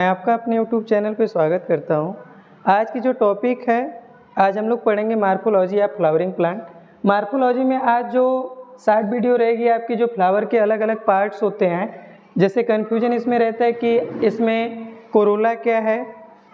मैं आपका अपने YouTube चैनल पे स्वागत करता हूँ। आज की जो टॉपिक है, आज हम लोग पढ़ेंगे morphology of flowering plant. Morphology में आज जो शॉर्ट वीडियो रहेगी आपकी, जो फ्लावर के अलग अलग पार्ट्स होते हैं, जैसे कन्फ्यूजन इसमें रहता है कि इसमें कोरोला क्या है,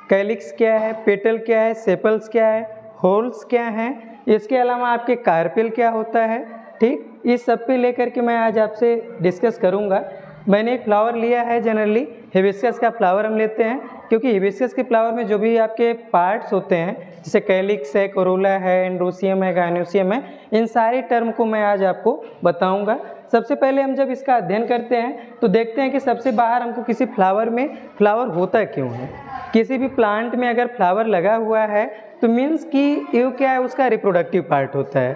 कैलिक्स क्या है, पेटल क्या है, सेपल्स क्या है, होल्स क्या हैं, इसके अलावा आपके कार्पेल क्या होता है। ठीक, इस सब पे लेकर के मैं आज आपसे डिस्कस करूँगा। मैंने एक फ्लावर लिया है, जनरली हिबिस्कस का फ्लावर हम लेते हैं, क्योंकि हिबिस्कस के फ्लावर में जो भी आपके पार्ट्स होते हैं, जैसे कैलिक्स है, कोरोला है, एंड्रोसियम है, गायनोसियम है, इन सारे टर्म को मैं आज आपको बताऊंगा। सबसे पहले हम जब इसका अध्ययन करते हैं तो देखते हैं कि सबसे बाहर हमको किसी फ्लावर में फ्लावर होता क्यों है। किसी भी प्लांट में अगर फ्लावर लगा हुआ है तो मीन्स कि ये क्या है, उसका रिप्रोडक्टिव पार्ट होता है।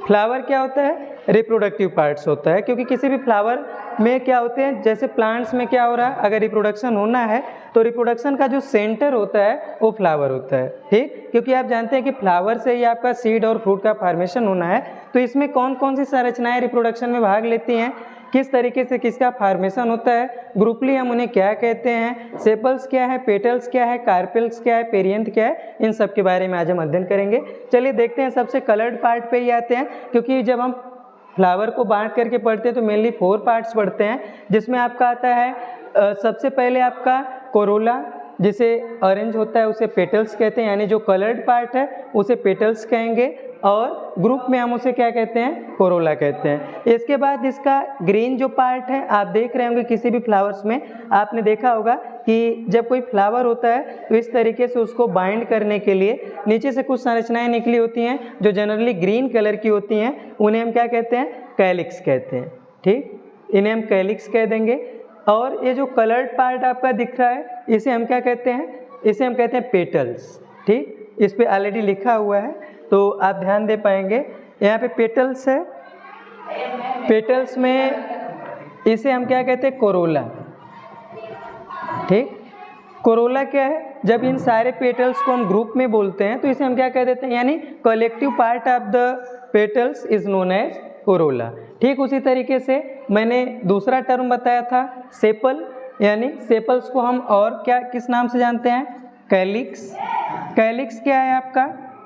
फ्लावर क्या होता है, रिप्रोडक्टिव पार्ट्स होता है, क्योंकि किसी भी फ्लावर में क्या होते हैं, जैसे प्लांट्स में क्या हो रहा है, अगर रिप्रोडक्शन होना है तो रिप्रोडक्शन का जो सेंटर होता है वो फ्लावर होता है। ठीक, क्योंकि आप जानते हैं कि फ्लावर से ही आपका सीड और फ्रूट का फॉर्मेशन होना है। तो इसमें कौन कौन सी संरचनाएं रिप्रोडक्शन में भाग लेती हैं, किस तरीके से किसका फॉर्मेशन होता है, ग्रुपली हम उन्हें क्या कहते हैं, सेपल्स क्या है, पेटल्स क्या है, कार्पेल्स क्या है, पेरियंथ क्या है, इन सब के बारे में आज हम अध्ययन करेंगे। चलिए देखते हैं, सबसे कलर्ड पार्ट पे ही आते हैं, क्योंकि जब हम फ्लावर को बांट करके पढ़ते हैं तो मेनली 4 पार्ट्स पढ़ते हैं, जिसमें आपका आता है सबसे पहले आपका कोरोला, जिसे ऑरेंज होता है उसे पेटल्स कहते हैं, यानी जो कलर्ड पार्ट है उसे पेटल्स कहेंगे, और ग्रुप में हम उसे क्या कहते हैं, कोरोला कहते हैं। इसके बाद इसका ग्रीन जो पार्ट है, आप देख रहे होंगे किसी भी फ्लावर्स में आपने देखा होगा कि जब कोई फ्लावर होता है तो इस तरीके से उसको बाइंड करने के लिए नीचे से कुछ संरचनाएं निकली होती हैं जो जनरली ग्रीन कलर की होती हैं, उन्हें हम क्या कहते हैं, कैलिक्स कहते हैं। ठीक, इन्हें हम कैलिक्स कह देंगे। और ये जो कलर्ड पार्ट आपका दिख रहा है इसे हम क्या कहते हैं, इसे हम कहते हैं पेटल्स। ठीक, इस पे ऑलरेडी लिखा हुआ है तो आप ध्यान दे पाएंगे, यहाँ पे पेटल्स है। पेटल्स में इसे हम क्या कहते हैं, कोरोला। ठीक, कोरोला क्या है, जब इन सारे पेटल्स को हम ग्रुप में बोलते हैं तो इसे हम क्या कह देते हैं, यानी collective part of the petals is known as corolla. ठीक, उसी तरीके से मैंने दूसरा टर्म बताया था सेपल, यानी सेपल्स को हम और क्या किस नाम से जानते हैं, कैलिक्स। कैलिक्स क्या है आपका,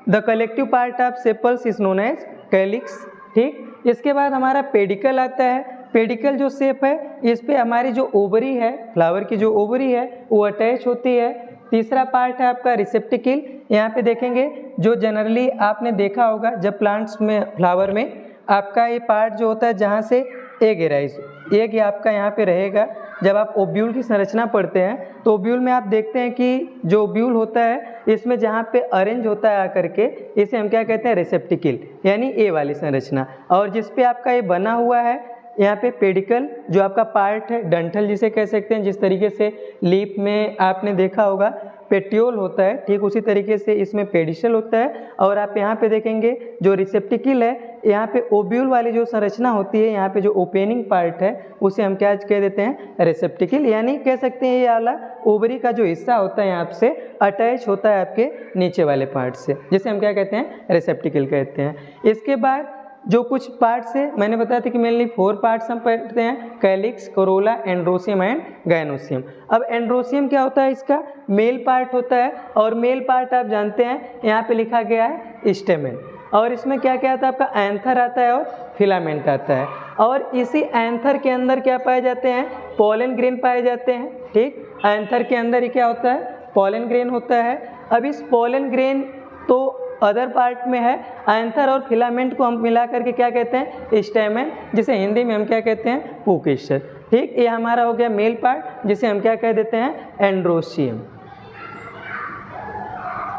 the collective part of sepals is known as calyx. ठीक, इसके बाद हमारा पेडिकल आता है। पेडिकल जो शेप है, इस पे हमारी जो ओवरी है, फ्लावर की जो ओवरी है वो अटैच होती है। तीसरा पार्ट है आपका रिसेप्टिकल। यहाँ पे देखेंगे, जो जनरली आपने देखा होगा जब प्लांट्स में, फ्लावर में आपका ये पार्ट जो होता है जहाँ से एग एराइज, एग आपका यहाँ पे रहेगा। जब आप ओब्यूल की संरचना पढ़ते हैं तो ओब्यूल में आप देखते हैं कि जो ओब्यूल होता है इसमें जहाँ पे अरेंज होता है आकर के, इसे हम क्या कहते हैं, रिसेप्टिकल, यानी ए वाली संरचना। और जिस पे आपका ये बना हुआ है यहाँ पे पेडिकल, जो आपका पार्ट है, डंठल जिसे कह सकते हैं, जिस तरीके से लीफ में आपने देखा होगा पेट्योल होता है, ठीक उसी तरीके से इसमें पेडिसल होता है। और आप यहाँ पे देखेंगे जो रिसेप्टिकल है, यहाँ पे ओब्यूल वाली जो संरचना होती है, यहाँ पे जो ओपनिंग पार्ट है उसे हम क्या कह देते हैं, रिसेप्टिकल, यानी कह सकते हैं ये वाला ओवरी का जो हिस्सा होता है यहाँ से अटैच होता है आपके नीचे वाले पार्ट से, जिसे हम क्या कहते हैं, रिसेप्टिकल कहते हैं। इसके बाद जो कुछ पार्ट्स है, मैंने बताया था कि मेनली 4 पार्ट्स हम पढ़ते हैं, calyx, Corolla, androecium and gynoecium. अब एंड्रोसियम क्या होता है, इसका मेल पार्ट होता है, और मेल पार्ट आप जानते हैं यहाँ पे लिखा गया है स्टेमेन, और इसमें क्या क्या आता है, आपका एंथर आता है और फिलामेंट आता है। और इसी एंथर के अंदर क्या पाए जाते हैं, पोलन ग्रेन पाए जाते हैं। ठीक, एंथर के अंदर ही क्या होता है, पोलन ग्रेन होता है। अब इस पोलन ग्रेन तो अदर पार्ट में है, एंथर और फिलामेंट को हम मिला करके क्या कहते हैं, स्टेमेन, जिसे हिंदी में हम क्या कहते हैं, पुंकेसर। ठीक, ये हमारा हो गया मेल पार्ट, जिसे हम क्या कह देते हैं, एंड्रोसियम।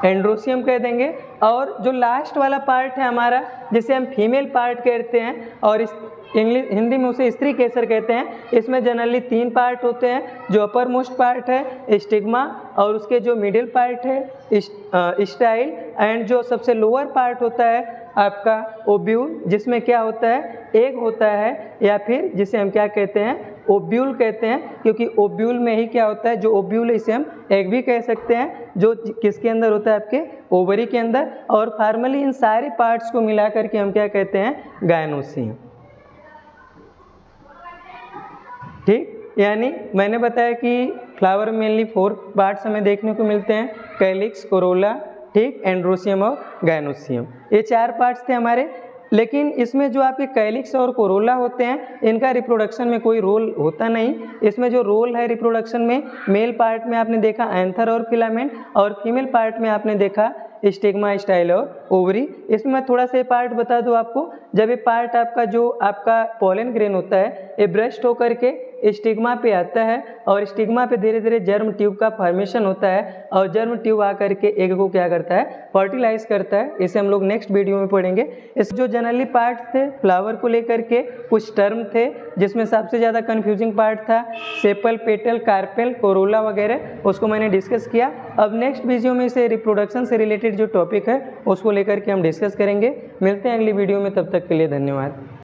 एंड्रोसियम कह देंगे। और जो लास्ट वाला पार्ट है हमारा, जिसे हम फीमेल पार्ट कहते हैं, और इस हिंदी में उसे स्त्री केसर कहते हैं। इसमें जनरली 3 पार्ट होते हैं, जो अपर मोस्ट पार्ट है स्टिग्मा, और उसके जो मिडिल पार्ट है स्टाइल, एंड जो सबसे लोअर पार्ट होता है आपका ओब्यूल, जिसमें क्या होता है, एग होता है, या फिर जिसे हम क्या कहते हैं, ओब्यूल कहते हैं, क्योंकि ओब्यूल में ही क्या होता है, जो ओब्यूल है इसे हम एग भी कह सकते हैं, जो किसके अंदर होता है, आपके ओवरी के अंदर। और फार्मली इन सारे पार्ट्स को मिला करके हम क्या कहते हैं, गायनोसियम। ठीक, यानी मैंने बताया कि फ्लावर मेनली 4 पार्ट्स हमें देखने को मिलते हैं, कैलिक्स, कोरोला, ठीक, एंड्रोसियम और गायनोसियम। ये 4 पार्ट्स थे हमारे। लेकिन इसमें जो आपके कैलिक्स और कोरोला होते हैं, इनका रिप्रोडक्शन में कोई रोल होता नहीं। इसमें जो रोल है रिप्रोडक्शन में, मेल पार्ट में आपने देखा एंथर और फिलामेंट, और फीमेल पार्ट में आपने देखा स्टिग्मा, स्टाइल और ओवरी। इसमें मैं थोड़ा सा ये पार्ट बता दूं आपको, जब ये पार्ट आपका जो आपका पोलन ग्रेन होता है, ये ब्रस्ट होकर के स्टिग्मा पे आता है, और स्टिग्मा पे धीरे धीरे जर्म ट्यूब का फॉर्मेशन होता है, और जर्म ट्यूब आकर के एग को क्या करता है, फर्टिलाइज करता है। इसे हम लोग नेक्स्ट वीडियो में पढ़ेंगे। इस जो जनरली पार्ट्स थे फ्लावर को लेकर के, कुछ टर्म थे जिसमें सबसे ज़्यादा कन्फ्यूजिंग पार्ट था सेपल, पेटल, कार्पेल, कोरोला वगैरह, उसको मैंने डिस्कस किया। अब नेक्स्ट वीडियो में इसे रिप्रोडक्शन से रिलेटेड जो टॉपिक है उसको लेकर के हम डिस्कस करेंगे। मिलते हैं अगली वीडियो में, तब तक के लिए धन्यवाद।